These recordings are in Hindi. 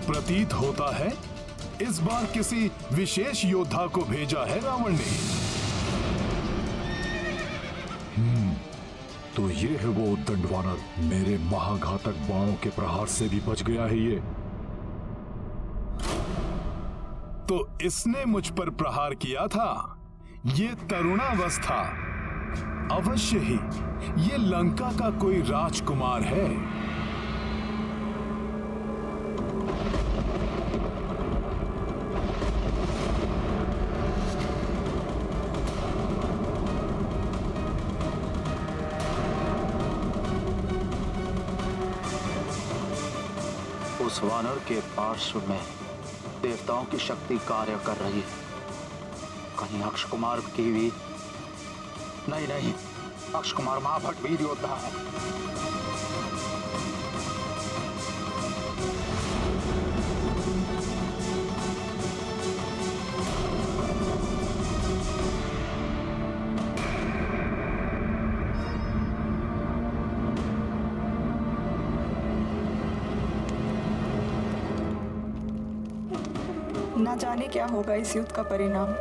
प्रतीत होता है इस बार किसी विशेष योद्धा को भेजा है रावण ने। तो ये है वो उद्दंड वानर, मेरे महाघातक बाणों के प्रहार से भी बच गया है ये। तो इसने मुझ पर प्रहार किया था। ये तरुणावस्था, अवश्य ही ये लंका का कोई राजकुमार है। उस वानर के पार्श्व में देवताओं की शक्ति कार्य कर रही है। कहीं अक्षय कुमार की भी नहीं, अक्षय कुमार महाभट वीर योद्धा है। ना जाने क्या होगा इस युद्ध का परिणाम।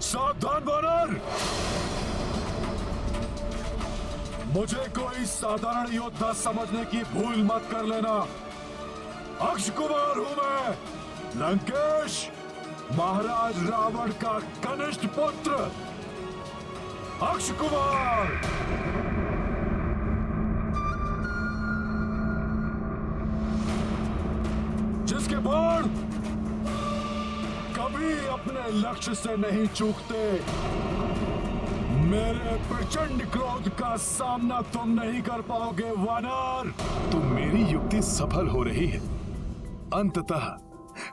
सावधान वानर! मुझे कोई साधारण योद्धा समझने की भूल मत कर लेना। अक्षय कुमार हूं मैं, लंकेश, महाराज रावण का कनिष्ठ पुत्र अक्षय कुमार। जिसके बाण कभी अपने लक्ष्य से नहीं चूकते। मेरे प्रचंड क्रोध का सामना तुम नहीं कर पाओगे वानर। तो मेरी युक्ति सफल हो रही है। अंततः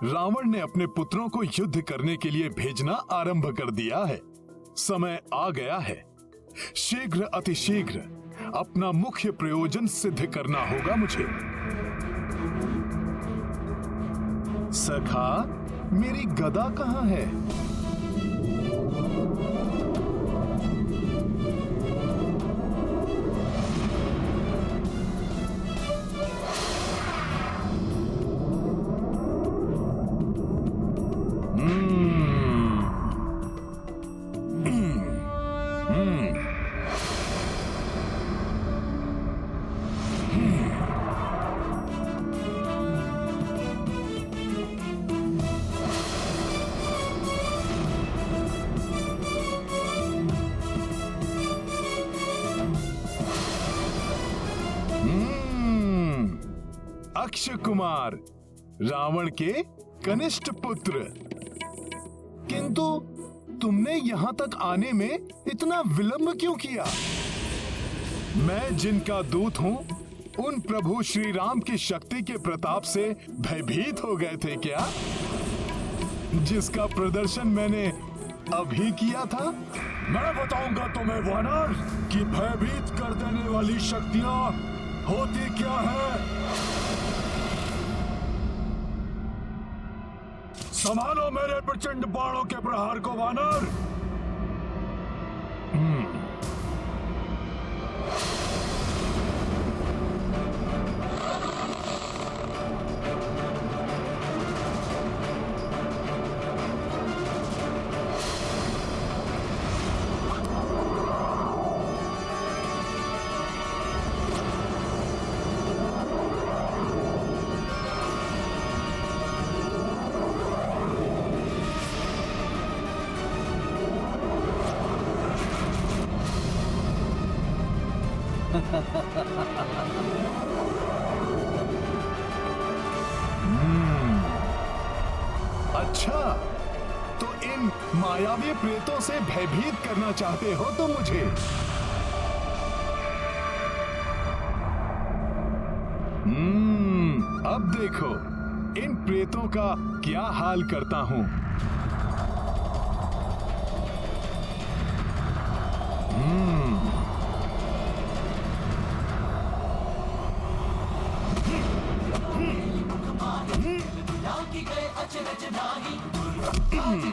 रावण ने अपने पुत्रों को युद्ध करने के लिए भेजना आरंभ कर दिया है। समय आ गया है। शीघ्र अतिशीघ्र अपना मुख्य प्रयोजन सिद्ध करना होगा मुझे। सखा, मेरी गदा कहां है? अक्षय कुमार, रावण के कनिष्ठ पुत्र। किंतु तुमने यहां तक आने में इतना विलंब क्यों किया? मैं जिनका दूत हूं, उन प्रभु श्री राम की शक्ति के प्रताप से भयभीत हो गए थे क्या? जिसका प्रदर्शन मैंने अभी किया था। मैं बताऊंगा तुम्हें वानर कि भयभीत कर देने वाली शक्तियां होती क्या है। संभालो मेरे प्रचंड बाणों के प्रहार को वानर। अच्छा, तो इन मायावी प्रेतों से भयभीत करना चाहते हो तो मुझे। अब देखो इन प्रेतों का क्या हाल करता हूं।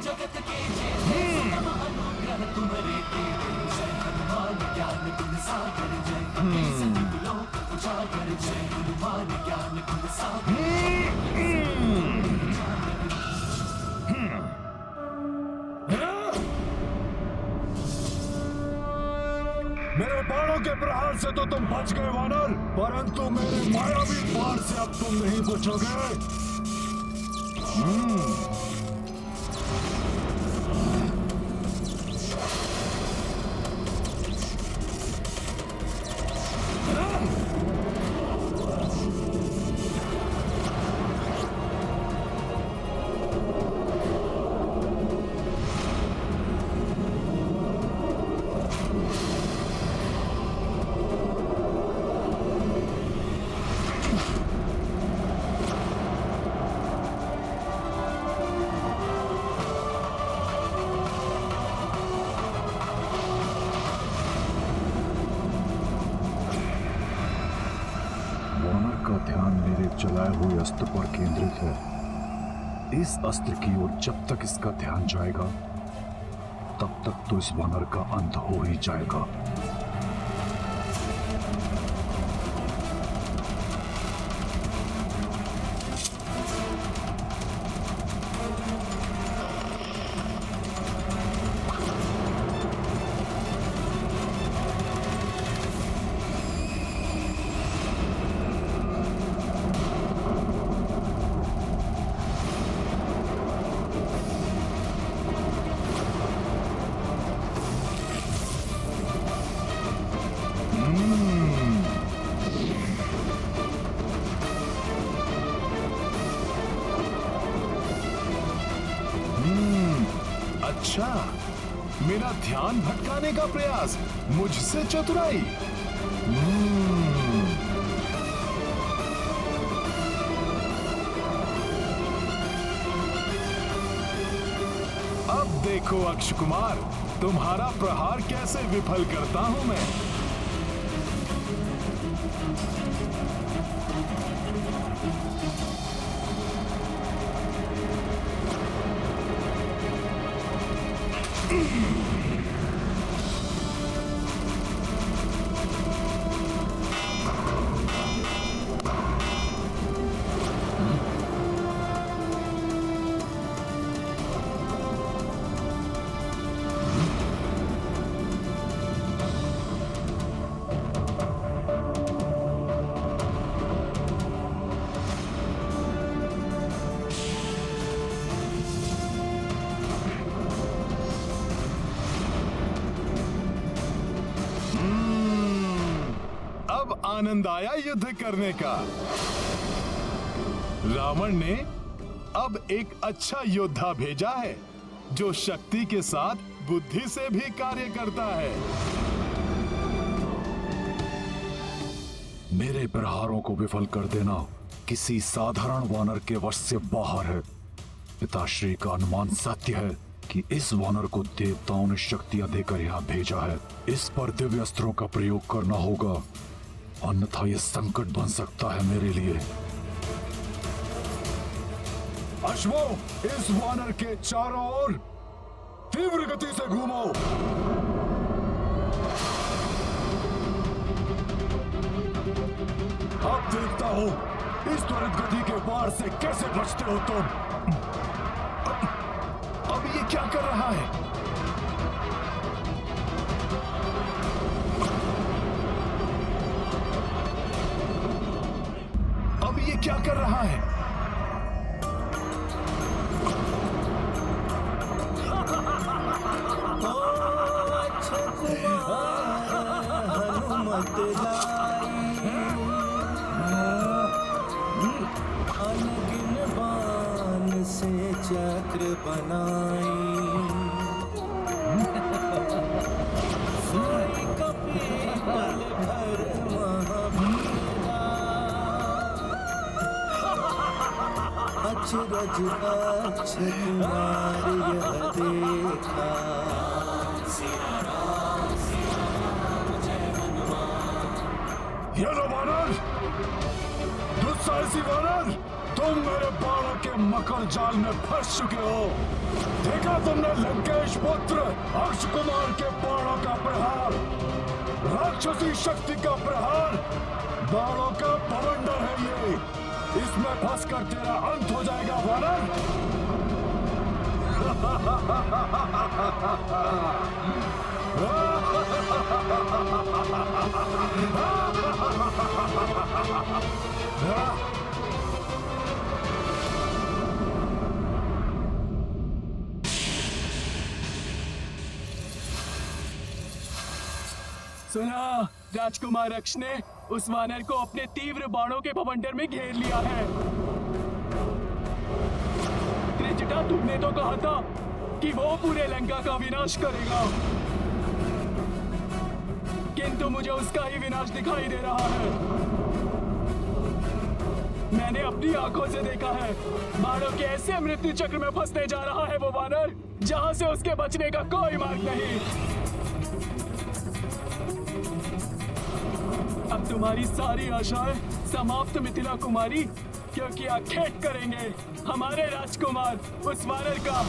जगत के अनुग्रह तुम्हारे तेरे जय हनुमान ज्ञान गुण सागर जय सतगुरु उजागर मेरे बाणों के प्रहार से तो तुम बच गए वानर, परंतु मेरे मायावी बाण से अब तुम नहीं बचोगे। का ध्यान मेरे चलाए हुए अस्त्र पर केंद्रित है। इस अस्त्र की ओर जब तक इसका ध्यान जाएगा तब तक तो इस वानर का अंत हो ही जाएगा। अच्छा, मेरा ध्यान भटकाने का प्रयास, मुझसे चतुराई। अब देखो अक्ष कुमार, तुम्हारा प्रहार कैसे विफल करता हूं मैं। आनंद आया युद्ध करने का। रावण ने अब एक अच्छा योद्धा भेजा है जो शक्ति के साथ बुद्धि से भी कार्य करता है। मेरे प्रहारों को विफल कर देना किसी साधारण वानर के वश से बाहर है। पिताश्री का अनुमान सत्य है कि इस वानर को देवताओं ने शक्तियां देकर यहाँ भेजा है। इस पर दिव्य अस्त्रों का प्रयोग करना होगा, अन्यथा यह संकट बन सकता है मेरे लिए। अश्वों, इस वानर के चारों ओर तीव्र गति से घूमो। अब देखता हूं इस त्वरित गति के वार से कैसे बचते हो तुम। अब ये क्या कर रहा है? अब ये क्या कर रहा है? हनुमत अनगिन बाण से चक्र बनाई, सोई कपीपल भर महावीरा, अचरज अक्षय कुमार यह देखा। ये लो वानर, दुस्साहसी वानर, तुम मेरे बाणों के मकर जाल में फंस चुके हो। देखा तुमने लंकेश पुत्र अक्ष कुमार के बाणों का प्रहार, राक्षसी शक्ति का प्रहार, बाणों का बवंडर है ये। इसमें फंसकर तेरा अंत हो जाएगा वानर। सुना, राजकुमार अक्ष ने उस वानर को अपने तीव्र बाणों के बवंडर में घेर लिया है। त्रिजटा, तुमने तो कहा था कि वो पूरे लंका का विनाश करेगा, किंतु मुझे उसका ही विनाश दिखाई दे रहा है। मैंने अपनी आंखों से देखा है, बाणों के ऐसे मृत्यु चक्र में फंसने जा रहा है वो वानर, जहां से उसके बचने का कोई मार्ग नहीं। अब तुम्हारी सारी आशाएं समाप्त मिथिला कुमारी, क्योंकि आखेट करेंगे हमारे राजकुमार उस वानर का।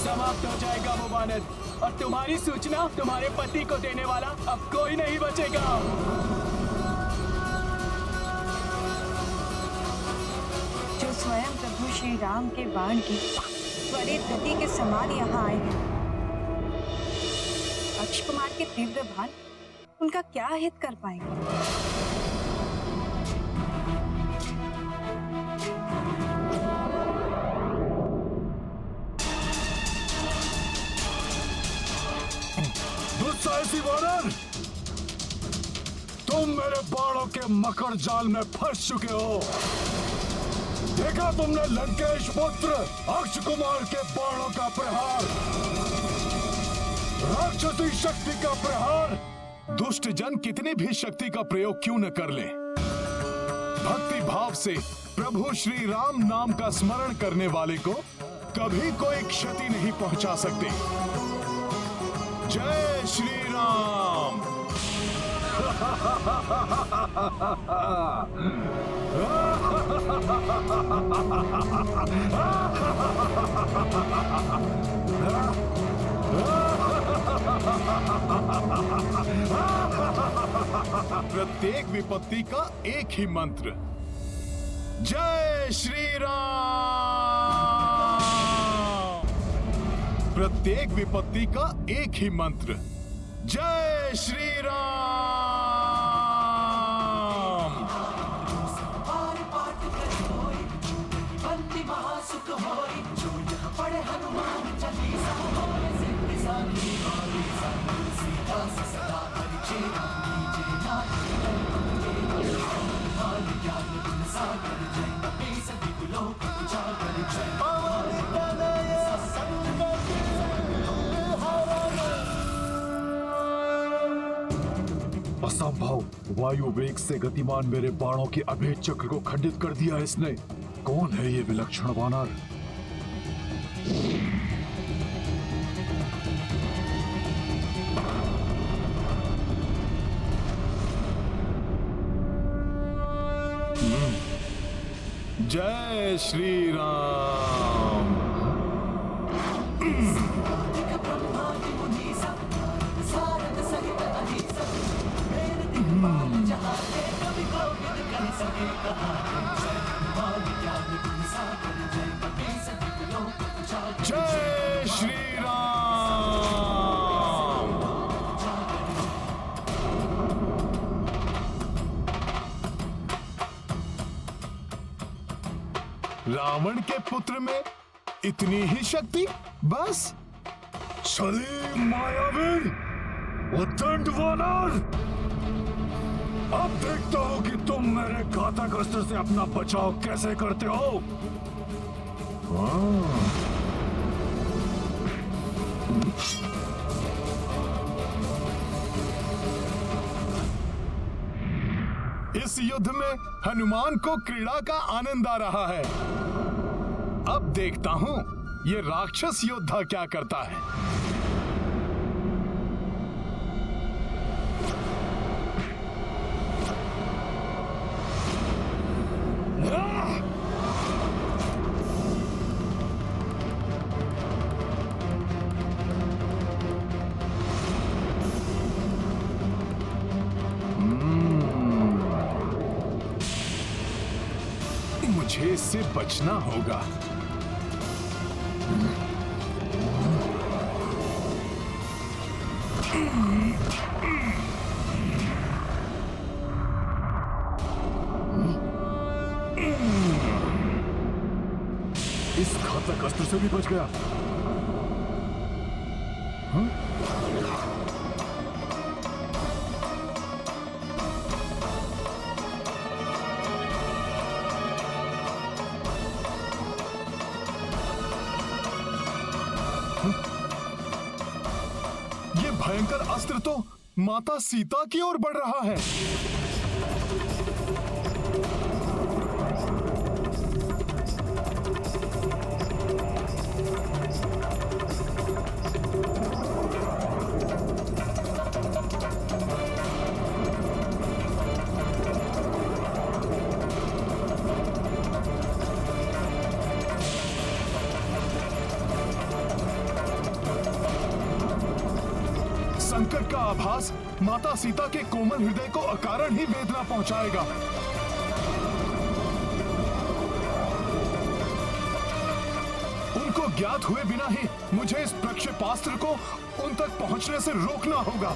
समाप्त हो जाएगा वो वानर, और तुम्हारी सूचना तुम्हारे पति को देने वाला अब कोई नहीं बचेगा। जो स्वयं प्रभु श्री राम के बाण की त्वरित गति के समान यहाँ आए हैं, अक्ष कुमार के तीव्र बाण उनका क्या हित कर पाएंगे? दुस्साहसी वानर, तुम मेरे बाणों के मकर जाल में फंस चुके हो। देखा तुमने लंकेश पुत्र अक्ष कुमार के बाणों का प्रहार, राक्षसी शक्ति का प्रहार। दुष्ट जन कितनी भी शक्ति का प्रयोग क्यों न कर ले, भक्ति भाव से प्रभु श्री राम नाम का स्मरण करने वाले को कभी कोई क्षति नहीं पहुंचा सकते। जय श्री राम। प्रत्येक विपत्ति का एक ही मंत्र, जय श्री राम। प्रत्येक विपत्ति का एक ही मंत्र, जय श्री राम। असंभव, वायु वेग से गतिमान मेरे बाणों के अभेद चक्र को खंडित कर दिया इसने। कौन है ये विलक्षण वानर? जय श्री राम। जय श्री राम। रावण के पुत्र में इतनी ही शक्ति, बस? सलीम मायावी, उद्दंड वानर, अब देखता हूं कि तुम मेरे घातक अस्त्र से अपना बचाव कैसे करते हो। इस युद्ध में हनुमान को क्रीड़ा का आनंद आ रहा है। अब देखता हूं ये राक्षस योद्धा क्या करता है। मुझे इससे बचना होगा। घातक अस्त्र से भी बच गया। ये भयंकर अस्त्र तो माता सीता की ओर बढ़ रहा है। संकट का आभास माता सीता के कोमल हृदय को अकारण ही वेदना पहुंचाएगा। उनको ज्ञात हुए बिना ही मुझे इस प्रक्षेपास्त्र को उन तक पहुंचने से रोकना होगा।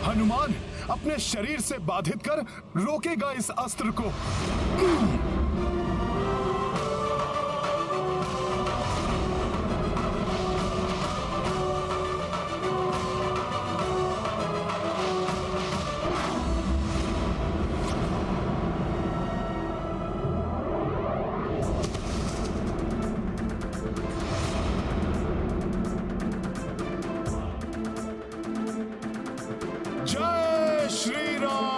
हनुमान अपने शरीर से बाधित कर रोकेगा इस अस्त्र को। जय श्री राम।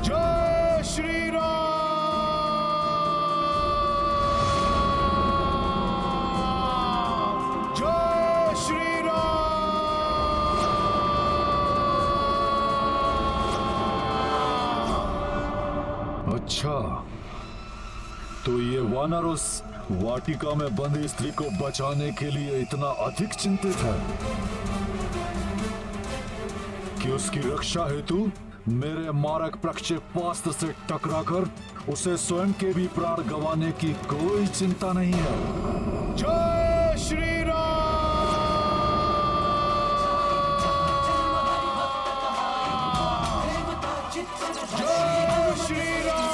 जय श्री राम। जय श्री राम। अच्छा, तो ये वानर उस वाटिका में बंदी स्त्री को बचाने के लिए इतना अधिक चिंतित है कि उसकी रक्षा हेतु मेरे मारक प्रक्षेपास्त्र से टकराकर उसे स्वयं के भी प्राण गंवाने की कोई चिंता नहीं है। जय श्री राम। जय श्री राम।